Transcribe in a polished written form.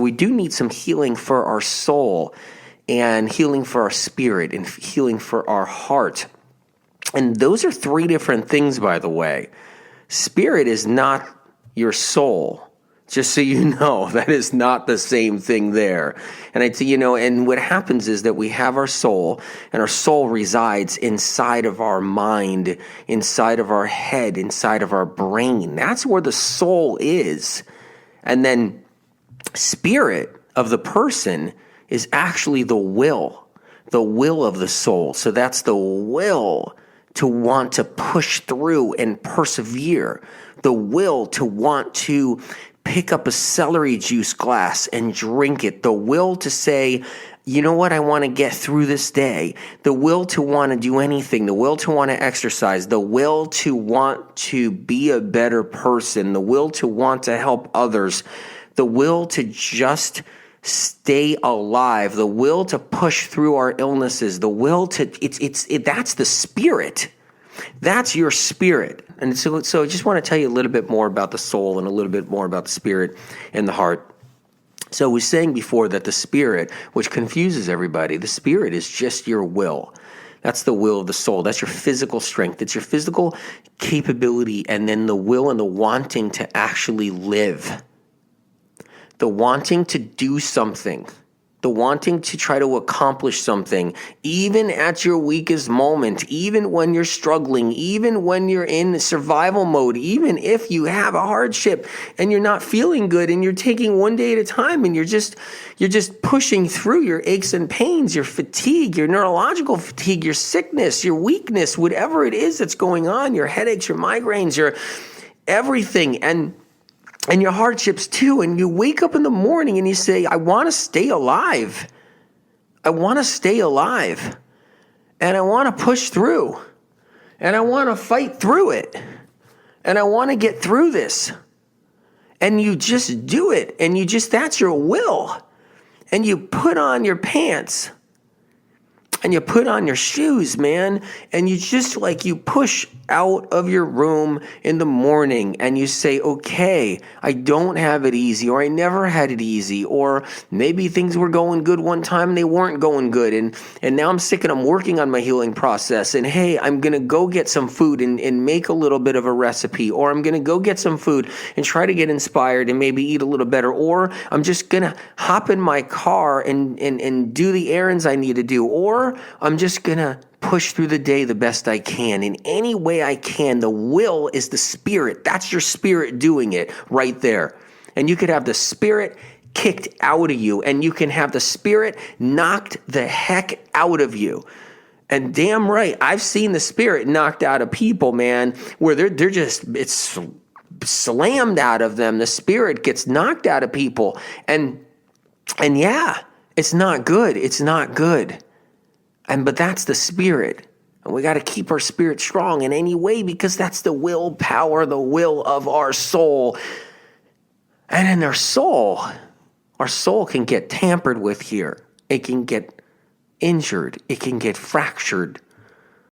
We do need some healing for our soul and healing for our spirit and healing for our heart. And those are three different things, by the way. Spirit is not your soul. Just so you know, that is not the same thing there. And and what happens is that we have our soul, and our soul resides inside of our mind, inside of our head, inside of our brain. That's where the soul is. And then spirit of the person is actually the will of the soul. So that's the will to want to push through and persevere, the will to want to pick up a celery juice glass and drink it, the will to say, you know what, I want to get through this day, the will to want to do anything, the will to want to exercise, the will to want to be a better person, the will to want to help others, the will to just stay alive, the will to push through our illnesses, the will to, that's the spirit. That's your spirit. And so I just want to tell you a little bit more about the soul and a little bit more about the spirit and the heart. So I was saying before that the spirit, which confuses everybody, the spirit is just your will. That's the will of the soul. That's your physical strength. It's your physical capability, and then the will and the wanting to actually live. The wanting to do something. The wanting to try to accomplish something, even at your weakest moment, even when you're struggling, even when you're in survival mode, even if you have a hardship and you're not feeling good and you're taking one day at a time and you're just pushing through your aches and pains, your fatigue, your neurological fatigue, your sickness, your weakness, whatever it is that's going on, your headaches, your migraines, your everything. And your hardships too, and you wake up in the morning and you say, I want to stay alive. I want to stay alive. And I want to push through. And I want to fight through it. And I want to get through this. And you just do it. And that's your will. And you put on your pants. And you put on your shoes, man. And you push out of your room in the morning and you say, okay, I don't have it easy, or I never had it easy, or maybe things were going good one time and they weren't going good. And now I'm sick and I'm working on my healing process. And hey, I'm going to go get some food and make a little bit of a recipe, or I'm going to go get some food and try to get inspired and maybe eat a little better, or I'm just going to hop in my car and do the errands I need to do, or I'm just going to push through the day the best I can in any way I can. The will is the spirit. That's your spirit doing it right there. And you could have the spirit kicked out of you, and you can have the spirit knocked the heck out of you. And damn right, I've seen the spirit knocked out of people, man, where they're just, it's slammed out of them. The spirit gets knocked out of people. And yeah, it's not good. It's not good. But that's the spirit. And we got to keep our spirit strong in any way, because that's the willpower, the will of our soul. And in our soul can get tampered with here. It can get injured. It can get fractured.